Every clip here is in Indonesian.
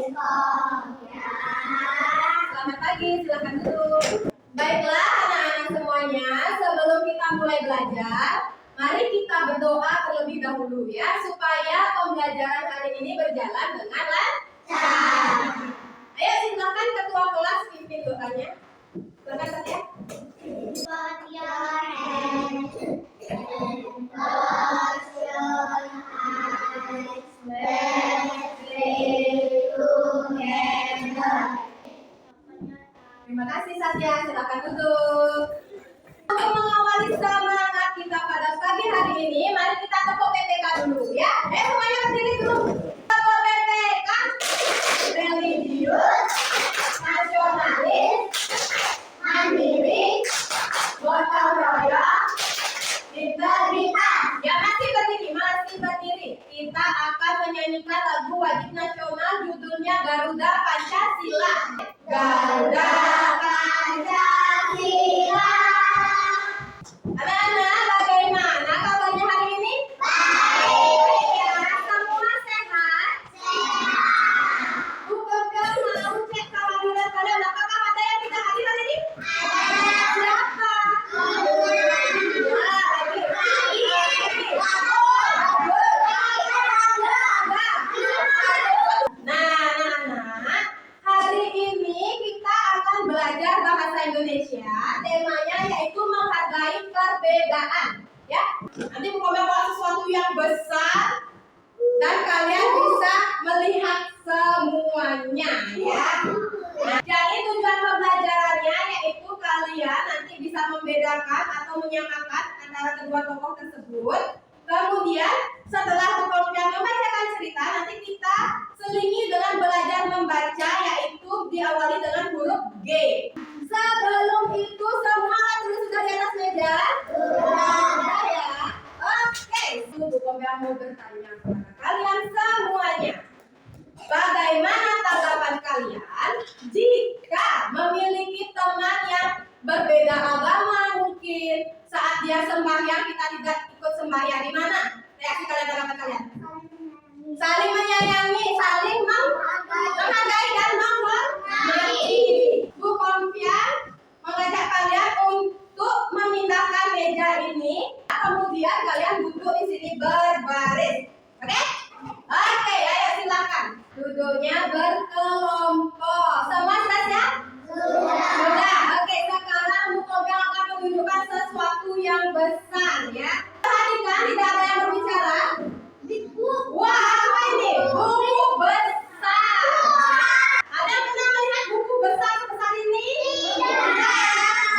Selamat pagi, silakan duduk. Baiklah anak-anak semuanya, sebelum kita mulai belajar, mari kita berdoa terlebih dahulu ya, supaya pembelajaran hari ini berjalan dengan lancar. Ayo silakan ketua kelas pimpin doanya. Silakan Satya. Put your hands and close your eyes. Let's pray together. Terima kasih Satya, silakan duduk. Untuk mengawali semangat kita pada pagi hari ini, mari kita tepuk PPK dulu ya. Semuanya berdiri dulu. Tepuk PPK. Religius, nasionalis, mandiri, gotong royong, integritas. Ya masih berdiri. Kita akan menyanyikan lagu wajib nasional judulnya Garuda Pancasila. Garuda Pancasila. Anak-anak, bagaimana kabarnya hari ini? Baik ya, semua sehat? Sehat. Bu Kompiang mau cek kehadiran kalian. Apakah ada yang tidak hadir hari ini? Siapa? Nah, hari ini kita akan belajar bahasa Indonesia. Temanya yaitu menghargai perbedaan. Ya, nanti Bu Kompiang bawa sesuatu yang besar dan kalian bisa melihat semuanya. Ya. Nah, jadi tujuan pembelajarannya yaitu kalian nanti bisa membedakan atau menyamakan antara kedua tokoh tersebut. Kemudian setelah Bu Kompiang membacakan cerita, nanti kita selingi dengan belajar membaca, yaitu diawali dengan huruf G. Sebelum itu semua tulis sudah di atas meja? Sudah ya. Oke, Bu Kompiang mau bertanya kepada kalian semuanya. Bagaimana tanggapan kalian jika memiliki teman yang berbeda agama, mungkin saat dia sembahyang kita tidak ikut sembahyang, di mana reaksi kalian, tanggapan kalian? Saling menyayangi, saling menghargai dan menghormati. Bu Kompiang mengajak kalian untuk memindahkan meja ini, kemudian kalian duduk di sini berbaris. Oke? Oke, ayo silakan. Duduknya berkelompok. Semua sudah siap? Sudah. Oke, sekarang Bu Kompiang akan menunjukkan sesuatu yang besar ya. Perhatikan, tidak ada yang berbicara. Wah, apa ini? Buku besar. Ada yang pernah melihat buku besar sebesar ini?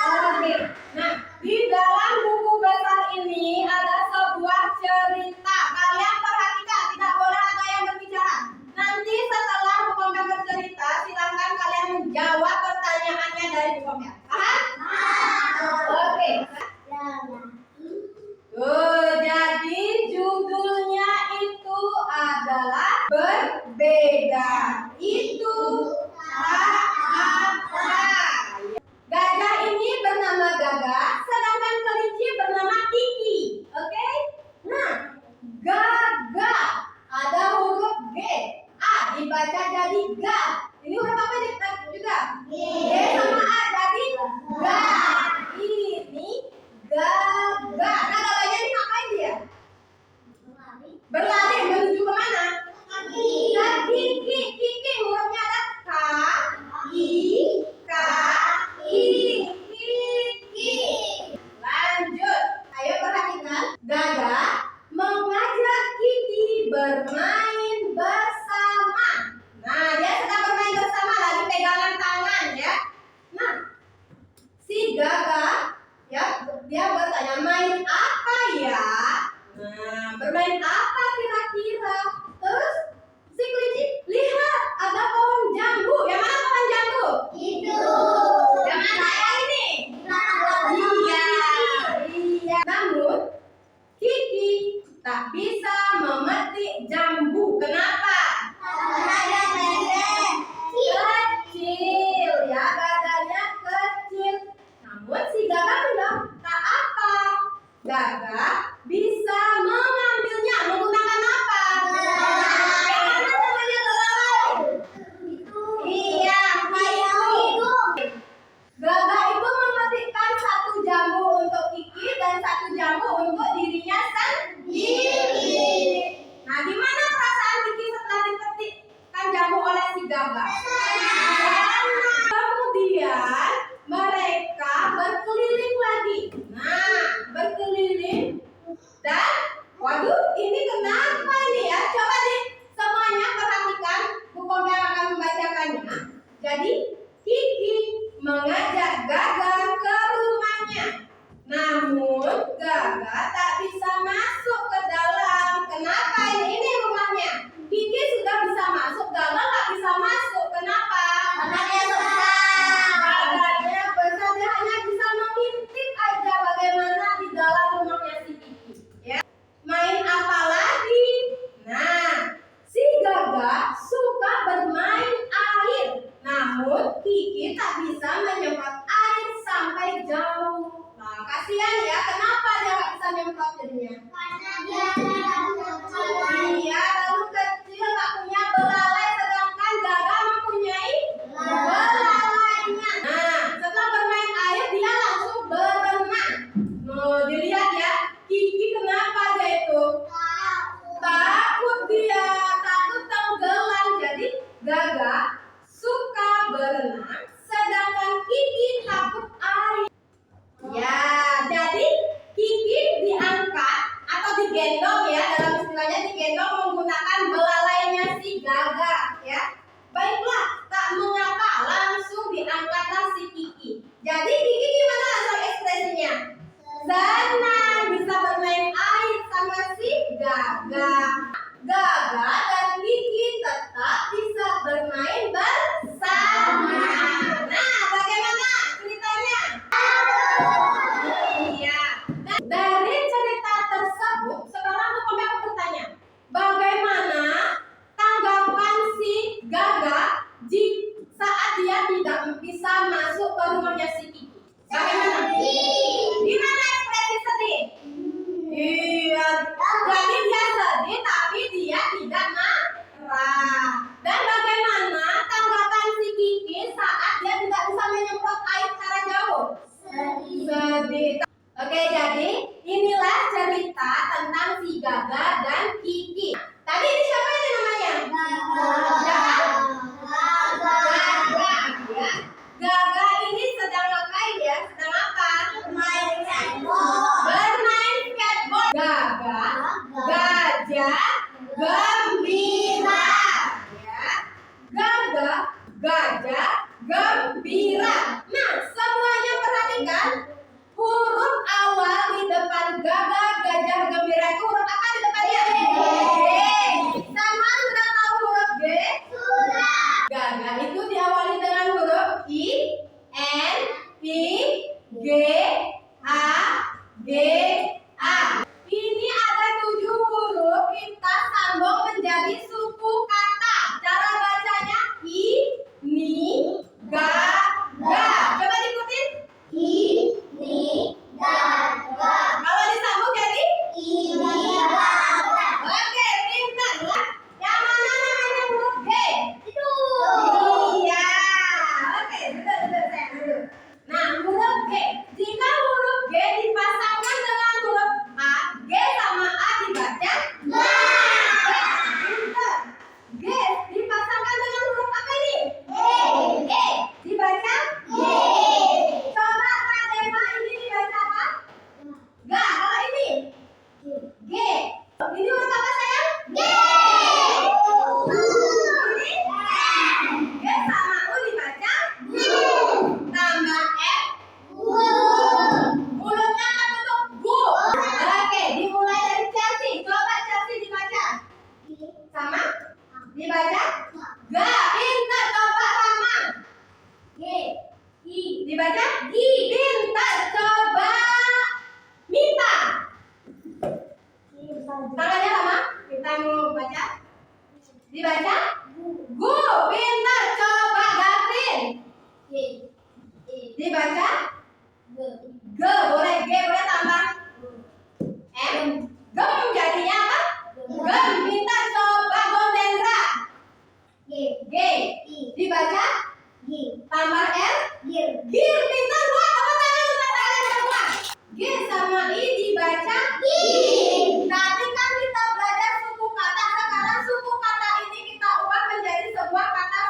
Oke. Nah, di dalam buku besar ini ada sebuah cerita. Kalian perhatikan, tidak boleh ada yang berbicara. Nanti setelah Bu Kompiang bercerita, silakan kalian menjawab pertanyaannya dari Bu Kompiang. Paham? Oke. Jadi judulnya itu adalah berbeda. Itu apa? Gajah ini bernama Gagak, sedangkan kelinci bernama Kiki. Oke? Nah, Gagak ada huruf G. A dibaca jadi Ga. Ini huruf apa juga? G sama A jadi Ga. Ini Gagak. Nah, gagaknya ini ngapain dia? Berlari menuju ke mana? Ke Kiki. Kiki hurufnya ada K, I, K, I. Kiki. Lanjut. Ayo perhatikan. Gagak mengajak Kiki bermain bersama. Nah, dia sedang bermain si Gagak. Kemudian mereka berkeliling lagi. Nah, berkeliling dan waduh, ini kenapa ini ya? Coba nih semuanya perhatikan, Bu Komel akan membacakannya. Jadi Kiki mengajak Gagak ke rumahnya. Namun Gagak tak bisa masuk ke dalam. Kenapa ini? Ini rumahnya. Kiki sudah bisa masuk, Gagak tak bisa masuk. Kenapa? Karena dia besar. Gagaknya besar, dia hanya bisa mengintip aja bagaimana di dalam rumahnya si Kiki. Ya. Main apa lagi? Nah, si Gagak suka bermain air. Namun Kiki tak bisa menyemprot air sampai jauh. Nah, kasihan ya. Kenapa dia nggak bisa nyemprot jadinya? Karena dia kecil. Iya, lalu kecil nggak punya belalai, sedangkan Gagak mempunyai belalainya. Nah, setelah bermain air dia langsung berenang. Nah, dilihat ya, Kiki kenapa dia itu? Takut dia, takut tenggelam. Jadi Gagak suka berenang, sedangkan Kiki takut air. Ya, jadi Kiki diangkat atau digendong ya, dalam istilahnya digendong menggunakan belalainya si Gagak ya. Baiklah, tak mengapa langsung diangkatlah si Kiki. Jadi Kiki gimana langsung ekspresinya? Senang bisa bermain air sama si Gagak. Gagak dan Kiki tetap bisa bermain bersama. Nah, bagaimana ceritanya? Iya. Dari cerita tersebut, sekarang aku mau bertanya, bagaimana tanggapan si Gagak saat dia tidak bisa masuk ke rumahnya si Kiki? Bagaimana? Gimana ekspresi sedih? Iya. Jadi dia sedih, tapi dia tidak marah. Dan bagaimana tanggapan si Kiki saat dia tidak bisa menyemprot air secara jauh? Sedih. Oke, jadi inilah cerita tentang si Gagak dan Kiki. Tadi ini siapa ini namanya? Gagak. Ya. Gagak ini sedang ngapain ya? Sedang apa? Bermain skateboard. Bermain skateboard. Gagak, gajah, gembira. Ya. Gagak, gajah, gembira. Nah, semuanya perhatikan. Huruf awal di depan Gagak, gajah, gembira itu huruf apa di depannya? G. Sama sudah tahu huruf G? Sudah. Gagak itu diawali dengan huruf I, N, I, G, A, G, A. Ini ada 7 huruf, kita sambung menjadi suku kata. Cara bacanya I, Ni, Ga, Ga. Coba diikutin. Ini Gagak. Kalau disambung jadi? Ini Gagak. Oke, pintar ya. Yang mana namanya huruf G? Itu. Iya. Oke, betul saya dulu. Nah, huruf G. Jika huruf G dipasangkan dengan huruf A, G sama A dibaca pintar. G dipasangkan dengan huruf apa ini? E. Dibaca coba Kak Dema, ini dibaca apa? Ga. Kalau ini? G. Ini huruf apa sayang? G. Ini? G sama U dibaca tambah F. Mulutnya tertutup gu. Oke, dimulai dari Chelsea. Coba Chelsea dibaca. Sama? Dibaca? Ga. Pintar. Coba Rama. G. I. Dibaca? Gi. Pintar. Coba Mita. Tangannya Rama. Kita mau baca. Dibaca? Gu. Pintar. Coba Gavin. Dibaca? G. Boleh G. Boleh tambah M. Gem jadinya apa? Gem. Pintar. Coba Gondendra. G. Dibaca? Tambah L. Gir. Pintar. Wah, tepuk tangan untuk kalian semua. G sama I dibaca I. Tadi kan kita belajar suku kata. Sekarang suku kata ini kita ubah menjadi sebuah kata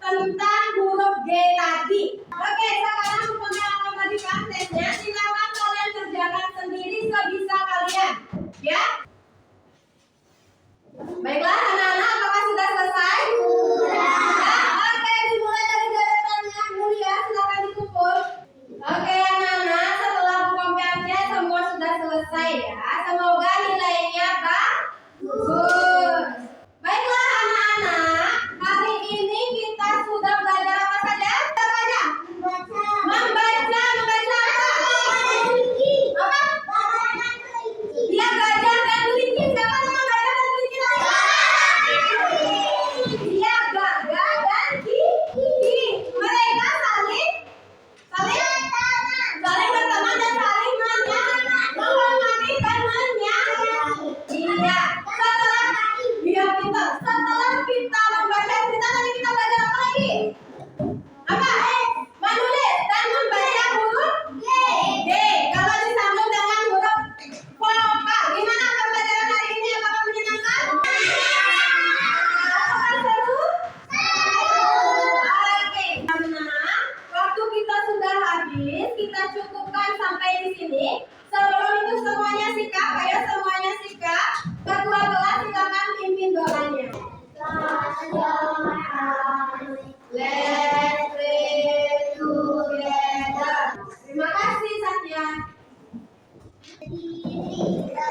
tentang huruf G tadi. Oke, sekarang untuk yang akan memberikan tesnya, silakan kalian kerjakan sendiri sebisa kalian, ya. Baiklah anak-anak, apakah sudah selesai? Sudah. Ya, oke, dimulai dari gerakannya dulu ya, silakan dikumpul. Oke anak-anak, setelah buku PMJ semua sudah selesai ya. Semoga nilainya bagus. Baiklah anak-anak, hari ini kita sudah belajar apa saja? Apa saja? Membaca apa? Apa? Dia gajah dan kelinci. Siapa nama gajah dan kelinci lagi? Dia gajah dan kelinci. Mereka saling berteman dan saling menghormati dan menyayangi. Iya. Setelah kita membaca cerita tadi kita belajar apa lagi? Apa? Menulis dan membaca huruf G. Kalau disambung dengan huruf vokal. Gimana pembelajaran hari ini? Apakah menyenangkan? Apakah seru? Oke, karena waktu kita sudah habis, kita cukupkan sampai di sini. Sebelum itu semuanya sikap, ayo semuanya sikap. Ketua kelas silakan pimpin doanya. Let's pray together. Terima kasih Satya. Kita